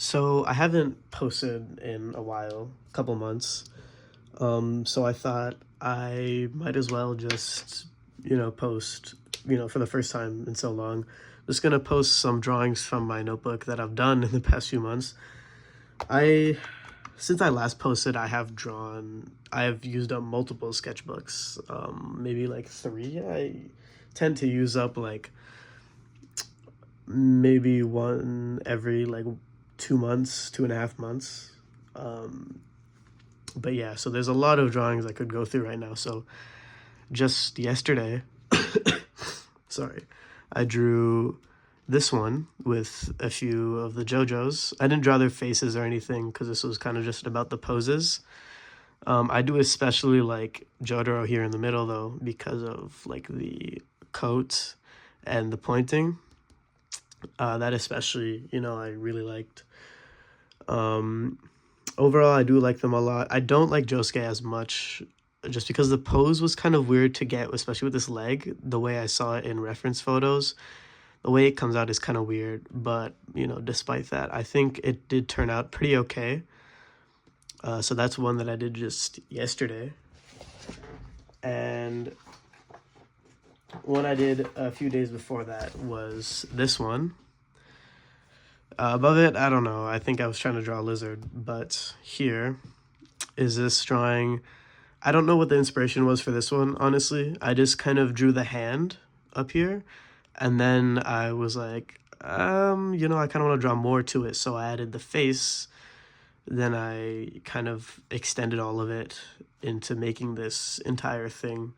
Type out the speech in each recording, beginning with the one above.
So I haven't posted in a while, a couple months. So I thought I might as well just, post, for the first time in so long. Just gonna post some drawings from my notebook that I've done in the past few months. I, since I last posted, I have used up multiple sketchbooks, maybe like three. I tend to use up like maybe one every like 2 months, 2.5 months. Um, but yeah, so there's a lot of drawings I could go through right now. So just yesterday, sorry, I drew this one with a few of the JoJo's. I didn't draw their faces or anything because this was kind of just about the poses. I do especially like Jotaro here in the middle though because of like the coat and the pointing. That especially, I really liked. Um, Overall, I do like them a lot. I don't like Josuke as much just because the pose was kind of weird to get, especially with this leg. The way I saw it in reference photos, the way it comes out is kind of weird. But, despite that, I think it did turn out pretty okay. So that's one that I did just yesterday. And one I did a few days before that was this one. Above it, I don't know. I think I was trying to draw a lizard, but here is this drawing. I don't know what the inspiration was for this one, honestly. I just kind of drew the hand up here, and then I was like, I kind of want to draw more to it, so I added the face. Then I kind of extended all of it into making this entire thing.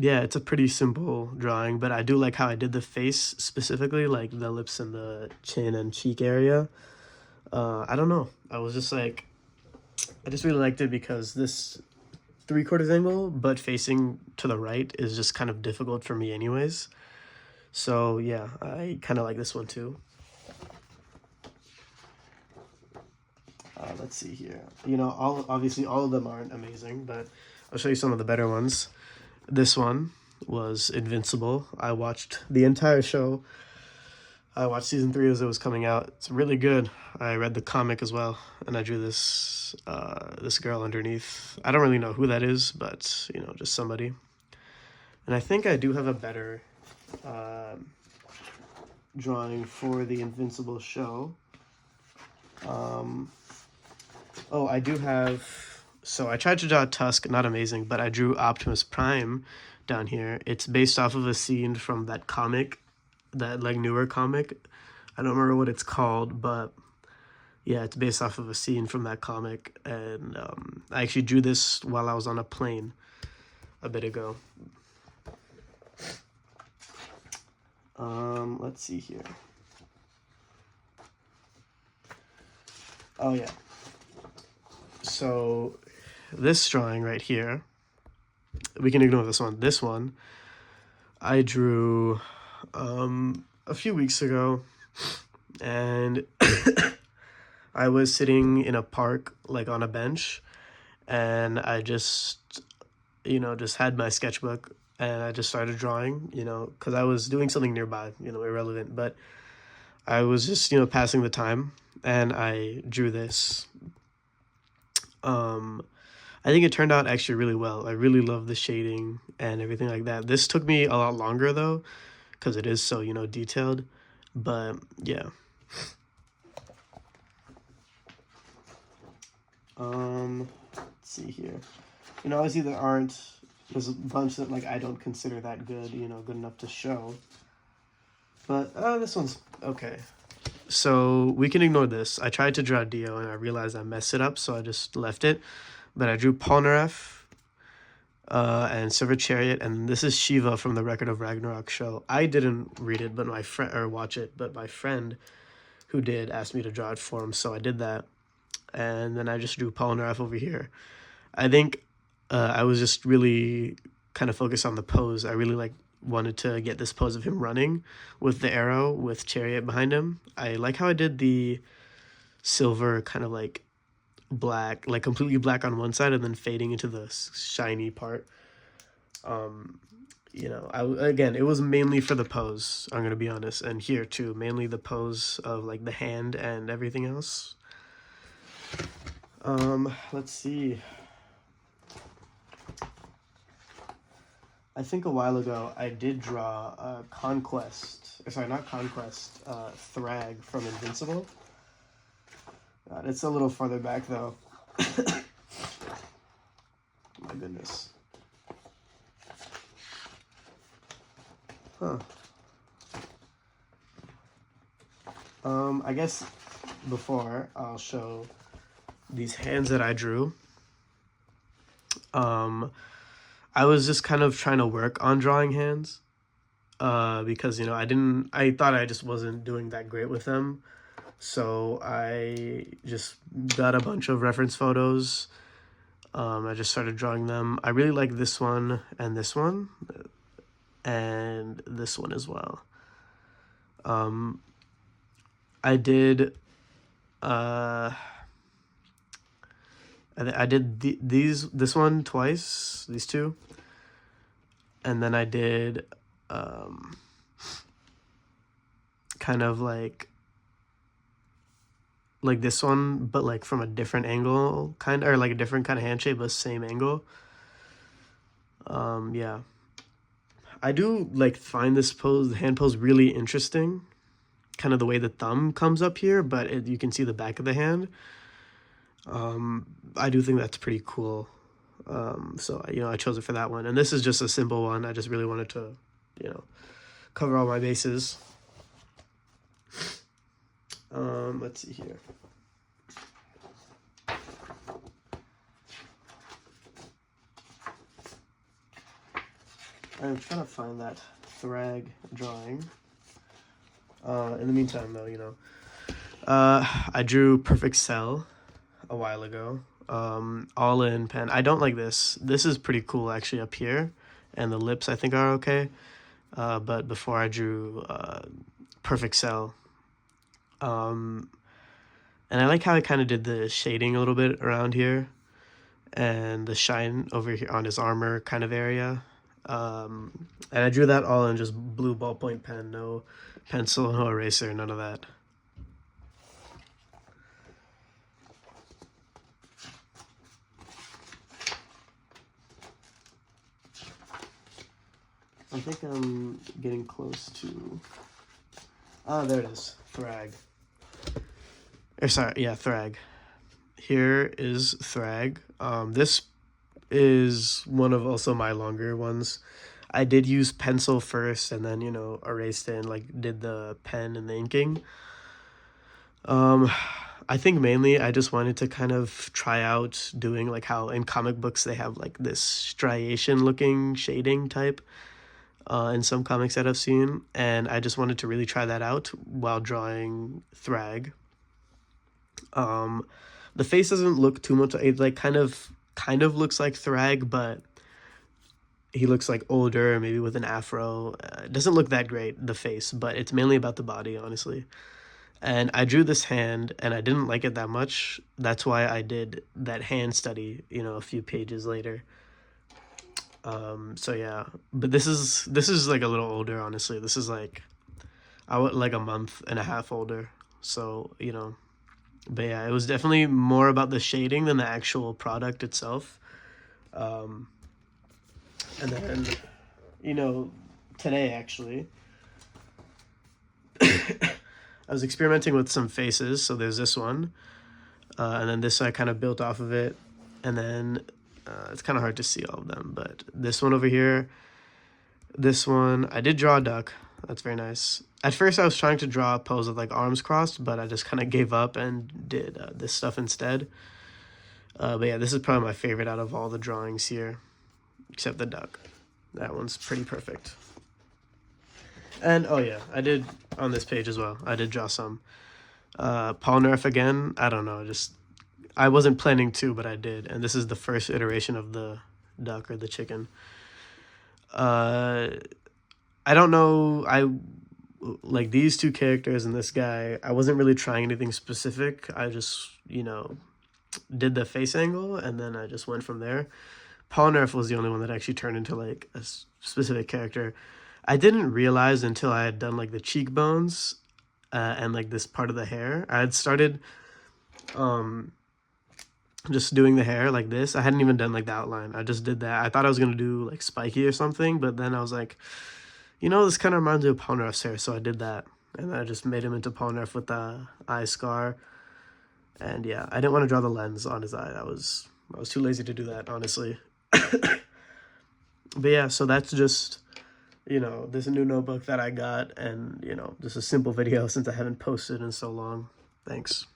Yeah, it's a pretty simple drawing, but I do like how I did the face specifically, like the lips and the chin and cheek area. I don't know. I was just like, I just really liked it because this 3/4 angle, but facing to the right is just kind of difficult for me anyways. So yeah, I kind of like this one too. Let's see here. Obviously all of them aren't amazing, but I'll show you some of the better ones. This one was Invincible. I watched the entire show. I watched season 3 as it was coming out. It's really good. I read the comic as well, and I drew this girl underneath. I don't really know who that is, but just somebody. And I think I do have a better drawing for the Invincible show. Oh, I do have. So I tried to draw Tusk, not amazing, but I drew Optimus Prime down here. It's based off of a scene from that comic, that like newer comic. I don't remember what it's called, but yeah, it's based off of a scene from that comic. And I actually drew this while I was on a plane a bit ago. Let's see here. Oh yeah. So this drawing right here, we can ignore this one. This one I drew a few weeks ago, and I was sitting in a park, like on a bench, and I just, just had my sketchbook, and I just started drawing, because I was doing something nearby, irrelevant, but I was just, passing the time, and I drew this. I think it turned out actually really well. I really love the shading and everything like that. This took me a lot longer though, because it is so, detailed. But yeah. Let's see here. Obviously there's a bunch that like I don't consider that good, good enough to show. But this one's okay. So we can ignore this. I tried to draw Dio and I realized I messed it up, so I just left it. But I drew Polnareff and Silver Chariot, and this is Shiva from the Record of Ragnarok show. I didn't read it, but my friend, or watch it, but my friend who did asked me to draw it for him, so I did that. And then I just drew Polnareff over here. I think I was just really kind of focused on the pose. I really wanted to get this pose of him running with the arrow with Chariot behind him. I like how I did the silver kind of like black, like completely black on one side and then fading into the shiny part. again, it was mainly for the pose, I'm gonna be honest, and here too, mainly the pose of like the hand and everything else. Let's see. I think a while ago I did draw Conquest, or sorry, not Conquest, Thrag from Invincible. It's a little farther back though. My goodness. Huh. I guess before I'll show these hands that I drew. I was just kind of trying to work on drawing hands. Because I thought I just wasn't doing that great with them. So I just got a bunch of reference photos. I just started drawing them. I really like this one and this one as well. I did I did this one twice, these two, and then I did kind of like this one, but like from a different angle, or like a different kind of hand shape, but same angle. Yeah, I do like find this hand pose really interesting, kind of the way the thumb comes up here, but you can see the back of the hand. I do think that's pretty cool. So I chose it for that one, and this is just a simple one. I just really wanted to cover all my bases. Let's see here. I'm trying to find that Thrag drawing. In the meantime, though, I drew Perfect Cell a while ago. All in pen. I don't like this. This is pretty cool, actually, up here, and the lips I think are okay. But before I drew Perfect Cell. And I like how I kind of did the shading a little bit around here, and the shine over here on his armor kind of area. And I drew that all in just blue ballpoint pen, no pencil, no eraser, none of that. I think I'm getting close to... Oh, there it is. Thrag. Thrag. Here is Thrag. This is one of also my longer ones. I did use pencil first, and then, erased it and, did the pen and the inking. I think mainly I just wanted to kind of try out doing, how in comic books they have, this striation-looking shading type. In some comics that I've seen, and I just wanted to really try that out while drawing Thrag. The face doesn't look too much. It kind of looks like Thrag, but he looks older, maybe with an afro. It doesn't look that great, the face, but it's mainly about the body, honestly. And I drew this hand, and I didn't like it that much. That's why I did that hand study, a few pages later. So yeah, but this is a little older, honestly. This is a month and a half older. So, but yeah, it was definitely more about the shading than the actual product itself. And then, today actually, I was experimenting with some faces. So there's this one, and then this I kind of built off of it, and then it's kind of hard to see all of them, but this one over here, this one, I did draw a duck. That's very nice. At first I was trying to draw a pose with arms crossed, but I just kind of gave up and did this stuff instead. But yeah, this is probably my favorite out of all the drawings here, except the duck. That one's pretty perfect. And oh yeah, I did on this page as well. I did draw some. Polnareff again, I don't know, I wasn't planning to, but I did. And this is the first iteration of the duck or the chicken. I don't know. These two characters and this guy, I wasn't really trying anything specific. I just, did the face angle, and then I just went from there. Polnareff was the only one that actually turned into like a specific character. I didn't realize until I had done like the cheekbones and like this part of the hair. I had started um just doing the hair like this. I hadn't even done like the outline. I just did that. I thought I was gonna do like spiky or something, but then I was like, you know, this kind of reminds me of Polnareff's hair, so I did that. And then I just made him into Polnareff with the eye scar. And yeah, I didn't want to draw the lens on his eye. I was too lazy to do that, honestly. But yeah, so that's just, you know, this new notebook that I got, and, you know, just a simple video since I haven't posted in so long. Thanks.